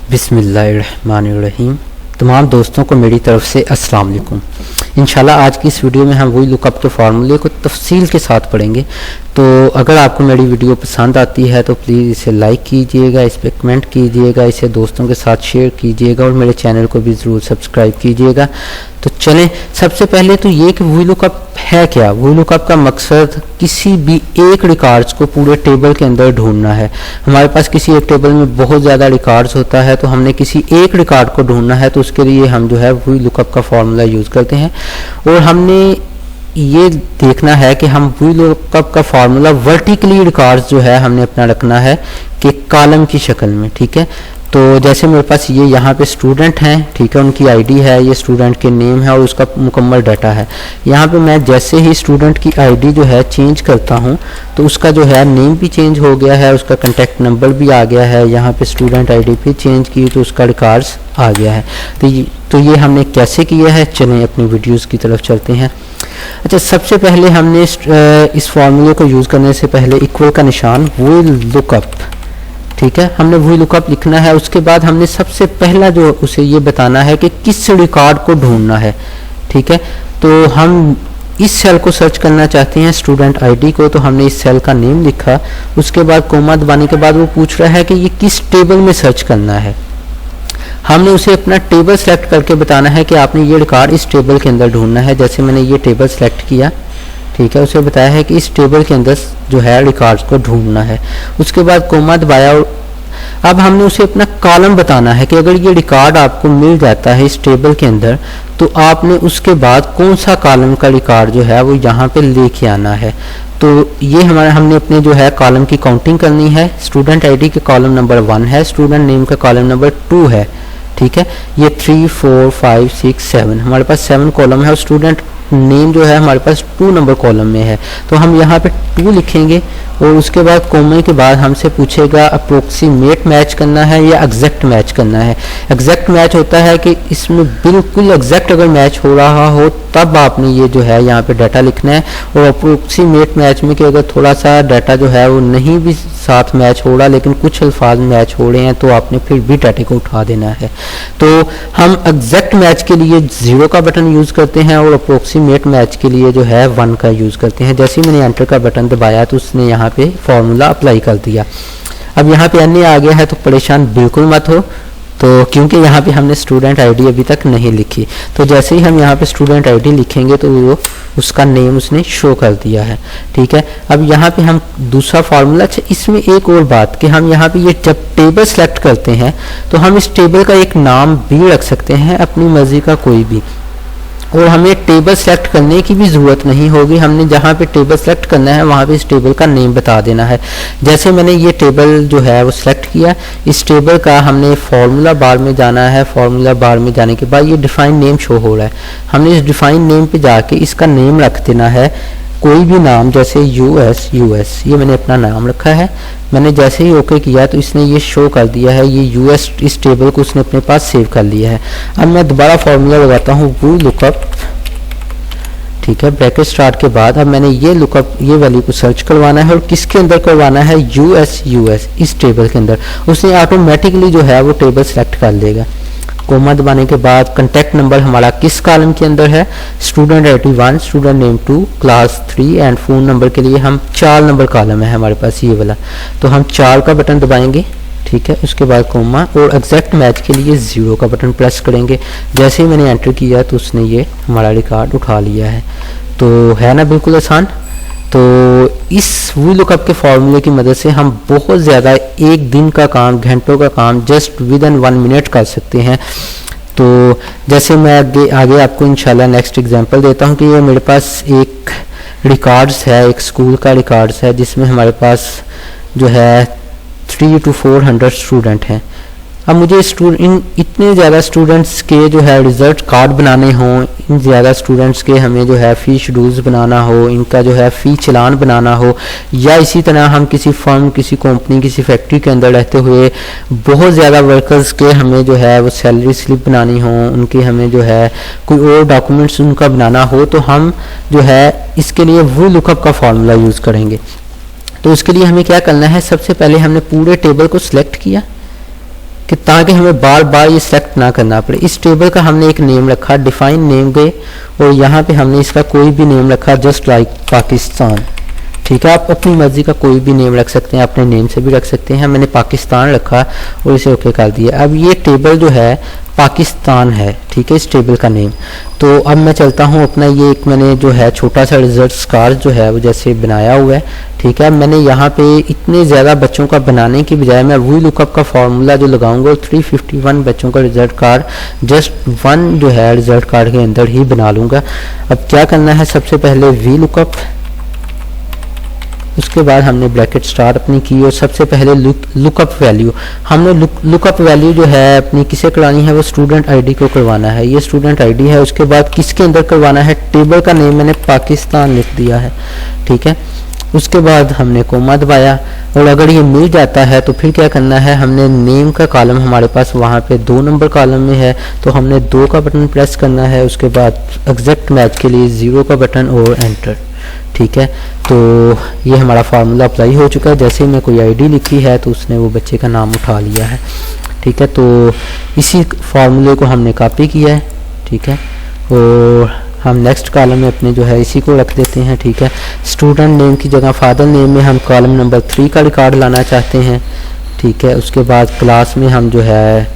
बिस्मिल्लाहिर्रहमानिर्रहीम। तमाम दोस्तों को मेरी तरफ से अस्सलाम वालेकुम। इंशाल्लाह आज की इस वीडियो में हम वही लुकअप के फार्मूले को तफसील के साथ पढ़ेंगे। तो अगर आपको मेरी वीडियो पसंद आती है तो प्लीज़ इसे लाइक कीजिएगा, इस पर कमेंट कीजिएगा, इसे दोस्तों के साथ शेयर कीजिएगा और मेरे चैनल को भी ज़रूर सब्सक्राइब कीजिएगा। तो चलें, सबसे पहले तो ये कि वही लुकअप है क्या। वही लुकअप का मकसद किसी भी एक रिकॉर्ड्स को पूरे टेबल के अंदर ढूंढना है। हमारे पास किसी एक टेबल में बहुत ज़्यादा रिकॉर्ड्स होता है, तो हमने किसी एक रिकॉर्ड को ढूंढना है, तो उसके लिए हम जो है वही लुकअप का फार्मूला यूज़ करते हैं। और हमने ये देखना है कि हम वही लुकअप का फार्मूला वर्टिकली रिकॉर्ड्स जो है हमने अपना रखना है कि कॉलम की शक्ल में, ठीक है। तो जैसे मेरे पास ये यहाँ पे स्टूडेंट हैं, ठीक है, उनकी आईडी है, ये स्टूडेंट के नेम है और उसका मुकम्मल डाटा है। यहाँ पे मैं जैसे ही स्टूडेंट की आईडी जो है चेंज करता हूँ तो उसका जो है नेम भी चेंज हो गया है, उसका कॉन्टैक्ट नंबर भी आ गया है। यहाँ पे स्टूडेंट आईडी पे चेंज की तो उसका रिकॉर्ड्स आ गया है। तो ये हमने कैसे किया है, चलें अपनी वीडियोज़ की तरफ चलते हैं। अच्छा, सबसे पहले हमने इस फार्मूले को यूज़ करने से पहले इक्वल का निशान, वो लुकअप, ठीक है, हमने वही लुकअप लिखना है। उसके बाद हमने सबसे पहला जो उसे ये बताना है कि किस रिकॉर्ड को ढूंढना है, ठीक है। तो हम इस सेल को सर्च करना चाहते हैं, स्टूडेंट आईडी को, तो हमने इस सेल का नेम लिखा। उसके बाद कोमा दबाने के बाद वो पूछ रहा है कि ये किस टेबल में सर्च करना है। हमने उसे अपना टेबल सेलेक्ट करके बताना है कि आपने ये रिकॉर्ड इस टेबल के अंदर ढूंढना है। जैसे मैंने ये टेबल सेलेक्ट किया, ठीक है, उसे बताया है कि इस टेबल के अंदर जो है रिकॉर्ड्स को ढूंढना है। उसके बाद कोमा दबाया और अब हमने उसे अपना कॉलम बताना है कि अगर ये रिकॉर्ड आपको मिल जाता है इस टेबल के अंदर तो आपने उसके बाद कौन सा कॉलम का रिकॉर्ड जो है वो यहाँ पे लेके आना है। तो ये हमने अपने जो है कॉलम की काउंटिंग करनी है। स्टूडेंट आईडी के कॉलम नंबर 1 है, स्टूडेंट नेम का कॉलम नंबर 2 है, ठीक है। ये 3 4 5 6 7 हमारे पास 7 कॉलम है और स्टूडेंट नेम जो है हमारे पास 2 नंबर कॉलम में है। तो हम यहाँ पे 2 लिखेंगे और उसके बाद कोमे के बाद हमसे पूछेगा अप्रोक्सीमेट मैच करना है या एग्जैक्ट मैच करना है। एग्जैक्ट मैच होता है कि इसमें बिल्कुल एग्जैक्ट अगर मैच हो रहा हो तब आपने ये जो है यहाँ पे डाटा लिखना है। और अप्रोक्सीमेट मैच में कि अगर थोड़ा सा डाटा जो है वो नहीं भी साथ मैच हो रहा लेकिन कुछ अल्फाज मैच हो रहे हैं तो आपने फिर भी डाटे को उठा देना है। तो हम एग्जैक्ट मैच के लिए 0 का बटन यूज़ करते हैं और अप्रोक्सीमेट मैच के लिए जो है 1 का यूज़ करते हैं। जैसे ही मैंने एंटर का बटन दबाया तो उसने यहाँ पे फॉर्मूला अप्लाई कर दिया। अब यहाँ पे एन आ गया है, तो परेशान बिल्कुल मत हो, तो क्योंकि यहाँ पे हमने स्टूडेंट आईडी अभी तक नहीं लिखी। तो जैसे ही हम यहाँ पे स्टूडेंट आईडी लिखेंगे तो वो उसका नेम उसने शो कर दिया है, ठीक है। अब यहाँ पे हम दूसरा फार्मूला, अच्छा इसमें एक और बात कि हम यहाँ पे ये जब टेबल सेलेक्ट करते हैं तो हम इस टेबल का एक नाम भी रख सकते हैं, अपनी मर्जी का कोई भी। और हमें टेबल सेलेक्ट करने की भी ज़रूरत नहीं होगी, हमने जहाँ पे टेबल सेलेक्ट करना है वहाँ पे इस टेबल का नेम बता देना है। जैसे मैंने ये टेबल जो है वो सिलेक्ट किया, इस टेबल का हमने फार्मूला बार में जाना है। फार्मूला बार में जाने के बाद ये डिफाइन नेम शो हो रहा है, हमने इस डिफाइन नेम पे जाके इसका नेम रख देना है, कोई भी नाम, जैसे यूएस, ये मैंने अपना नाम रखा है। मैंने जैसे ही ओके किया तो इसने ये शो कर दिया है, ये यूएस इस टेबल को उसने अपने पास सेव कर लिया है। अब मैं दोबारा फार्मूला लगाता हूँ वो लुकअप, ठीक है, ब्रैकेट स्टार्ट के बाद अब मैंने ये लुकअप ये वैल्यू को सर्च करवाना है और किसके अंदर करवाना है, यूएस इस टेबल के अंदर। उसने ऑटोमेटिकली जो है वो टेबल सेलेक्ट कर लेगा। कोमा दबाने के बाद कॉन्टैक्ट नंबर हमारा किस कॉलम के अंदर है, student ID 1, student name 2, class 3 and phone number के लिए हम 4 नंबर कॉलम है हमारे पास ये वाला, तो हम 4 का बटन दबाएंगे, ठीक है। उसके बाद कोमा और एग्जैक्ट मैच के लिए 0 का बटन प्रेस करेंगे। जैसे ही मैंने एंटर किया तो उसने ये हमारा रिकॉर्ड उठा लिया है। तो है ना बिल्कुल आसान। तो इस वही लुकअप के फार्मूले की मदद से हम बहुत ज़्यादा एक दिन का काम, घंटों का काम जस्ट विदिन 1 मिनट कर सकते हैं। तो जैसे मैं आगे आपको इंशाल्लाह नेक्स्ट एग्जांपल देता हूँ कि ये मेरे पास एक रिकॉर्ड्स है, एक स्कूल का रिकॉर्ड्स है जिसमें हमारे पास जो है 300 to 400 स्टूडेंट हैं। अब मुझे इन इतने ज़्यादा स्टूडेंट्स के जो है रिजल्ट कार्ड बनाने हों, इन ज़्यादा स्टूडेंट्स के हमें जो है फ़ी शेड्यूल्स बनाना हो, इनका जो है फ़ी चलान बनाना हो, या इसी तरह हम किसी फर्म, किसी कंपनी, किसी फैक्ट्री के अंदर रहते हुए बहुत ज़्यादा वर्कर्स के हमें जो है वो सैलरी स्लिप बनानी हो, उनके हमें जो है कोई और डॉक्यूमेंट्स उनका बनाना हो, तो हम जो है इसके लिए वो लुकअप का फार्मूला यूज़ करेंगे। तो उसके लिए हमें क्या करना है, सबसे पहले हमने पूरे टेबल को सिलेक्ट किया, कि ताकि हमें बार बार ये सेलेक्ट ना करना पड़े। इस टेबल का हमने एक नेम रखा, डिफाइन नेम गए और यहाँ पे हमने इसका कोई भी नेम रखा, जस्ट लाइक पाकिस्तान। ठीक है, आप अपनी मर्जी का कोई भी नेम रख सकते हैं, अपने नेम से भी रख सकते हैं। मैंने पाकिस्तान रखा और इसे ओके कर दिया। अब ये टेबल जो है पाकिस्तान है, ठीक है, इस टेबल का नेम। तो अब मैं चलता हूँ अपना, ये एक मैंने जो है छोटा सा रिजल्ट कार्ड जो है वो जैसे बनाया हुआ है। ठीक है, मैंने यहाँ पे इतने ज़्यादा बच्चों का बनाने की बजाय मैं वी लुकअप का फॉर्मूला जो लगाऊंगा 351 बच्चों का रिजल्ट कार्ड जस्ट 1 जो है रिजल्ट कार्ड के अंदर ही बना लूँगा। अब क्या करना है, सबसे पहले वी लुकअप, उसके बाद हमने ब्रैकेट स्टार अपनी की और सबसे पहले लुकअप वैल्यू, हमने लुकअप वैल्यू जो है अपनी किसे करवानी है, वो स्टूडेंट आईडी को करवाना है। ये स्टूडेंट आईडी है। उसके बाद किसके अंदर करवाना है, टेबल का नेम मैंने पाकिस्तान लिख दिया है। ठीक है, उसके बाद हमने कोमा दबाया और अगर ये मिल जाता है तो फिर क्या करना है, हमने नेम का कॉलम हमारे पास वहाँ पे 2 नंबर कॉलम में है तो हमने 2 का बटन प्रेस करना है। उसके बाद एग्जैक्ट मैच के लिए 0 का बटन और एंटर। ठीक है, तो ये हमारा फार्मूला अप्लाई हो चुका है। जैसे ही मैं कोई आईडी लिखी है तो उसने वो बच्चे का नाम उठा लिया है। ठीक है, तो इसी फार्मूले को हमने कॉपी किया है। ठीक है, और हम नेक्स्ट कॉलम में अपने जो है इसी को रख देते हैं। ठीक है, स्टूडेंट नेम की जगह फादर नेम में हम कॉलम नंबर 3 का रिकॉर्ड लाना चाहते हैं। ठीक है, उसके बाद क्लास में हम जो है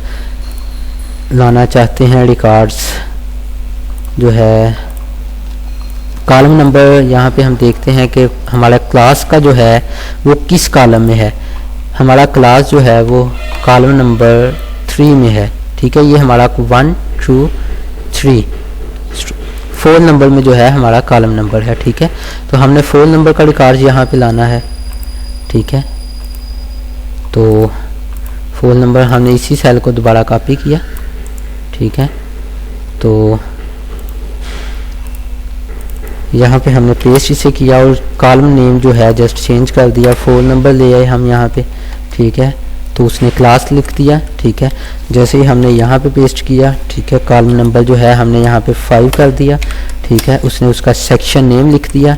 लाना चाहते हैं रिकॉर्ड्स जो है कॉलम नंबर। यहाँ पे हम देखते हैं कि हमारा क्लास का जो है वो किस कॉलम में है। हमारा क्लास जो है वो कॉलम नंबर 3 में है। ठीक है, ये हमारा 1 2 3 4 नंबर में जो है हमारा कॉलम नंबर है। ठीक है, तो हमने 4 नंबर का रिकॉर्ड यहाँ पे लाना है। ठीक है, तो 4 नंबर हमने इसी सेल को दोबारा कॉपी किया। ठीक है, तो यहाँ पे हमने पेस्ट इसे किया और कॉलम नेम जो है जस्ट चेंज कर दिया। 4 नंबर ले आए हम यहाँ पे। ठीक है, तो उसने क्लास लिख दिया। ठीक है, जैसे ही हमने यहाँ पे पेस्ट किया, ठीक है, कॉलम नंबर जो है हमने यहाँ पे 5 कर दिया। ठीक है, उसने उसका सेक्शन नेम लिख दिया।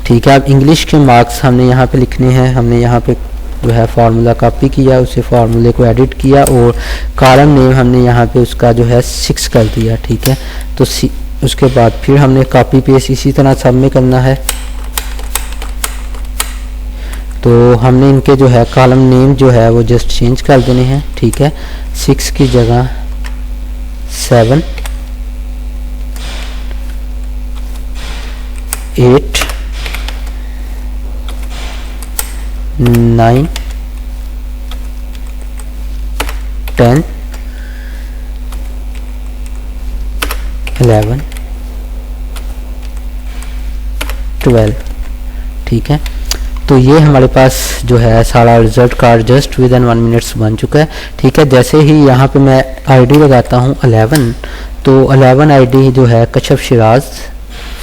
ठीक है, अब इंग्लिश के मार्क्स हमने यहाँ पे लिखने हैं। हमने यहाँ पे जो है फार्मूला कॉपी किया, उसे फार्मूले को एडिट किया और कॉलम नेम हमने यहाँ पे उसका जो है 6 कर दिया। ठीक है, तो उसके बाद फिर हमने कॉपी पेस्ट इसी तरह सब में करना है। तो हमने इनके जो है कॉलम नेम जो है वो जस्ट चेंज कर देने हैं। ठीक है, 6 की जगह 7 8 9 10 11 12। ठीक है, तो ये हमारे पास जो है सारा result card just with in 1 minutes बन चुका है। ठीक है, जैसे ही यहाँ पे मैं आईडी लगाता हूँ 11, तो 11 आईडी जो है कशफ शिराज,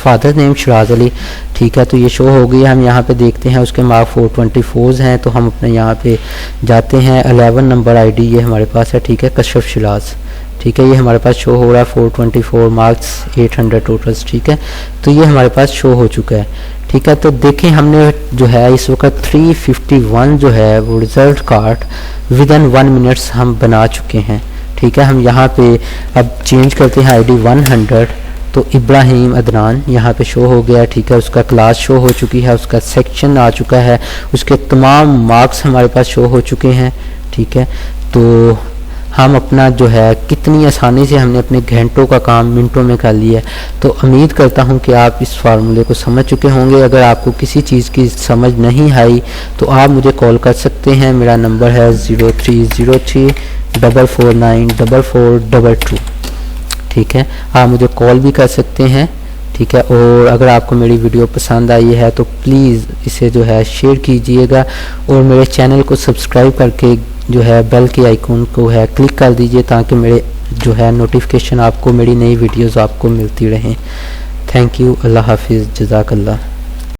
फादर नेम शिराज अली। ठीक है, तो ये शो हो गई। हम यहाँ पे देखते हैं उसके मार्क 424 हैं, तो हम अपने यहाँ पे जाते हैं। 11 नंबर आईडी ये हमारे पास है। ठीक है, कशफ शिराज। ठीक है, ये हमारे पास शो हो रहा है 424 मार्क्स 800 टोटल्स। ठीक है, तो ये हमारे पास शो हो चुका है। ठीक है, तो देखें हमने जो है इस वक्त 351 जो है वो result card with in 1 minutes हम बना चुके हैं। ठीक है, हम यहाँ पे अब चेंज करते हैं आईडी 100, तो इब्राहिम अदनान यहाँ पे शो हो गया। ठीक है, उसका क्लास शो हो चुकी है, उसका सेक्शन आ चुका है, उसके तमाम मार्क्स हमारे पास शो हो चुके हैं। ठीक है, तो हम अपना जो है कितनी आसानी से हमने अपने घंटों का काम मिनटों में कर लिया है। तो उम्मीद करता हूं कि आप इस फार्मूले को समझ चुके होंगे। अगर आपको किसी चीज़ की समझ नहीं आई तो आप मुझे कॉल कर सकते हैं। मेरा नंबर है 0303 449 4422। ठीक है, आप मुझे कॉल भी कर सकते हैं। ठीक है, और अगर आपको मेरी वीडियो पसंद आई है तो प्लीज़ इसे जो है शेयर कीजिएगा और मेरे चैनल को सब्सक्राइब करके जो है बेल के आइकन को है क्लिक कर दीजिए ताकि मेरे जो है नोटिफिकेशन आपको, मेरी नई वीडियोस आपको मिलती रहें। थैंक यू, अल्लाह हाफिज़, जज़ाकल्लाह।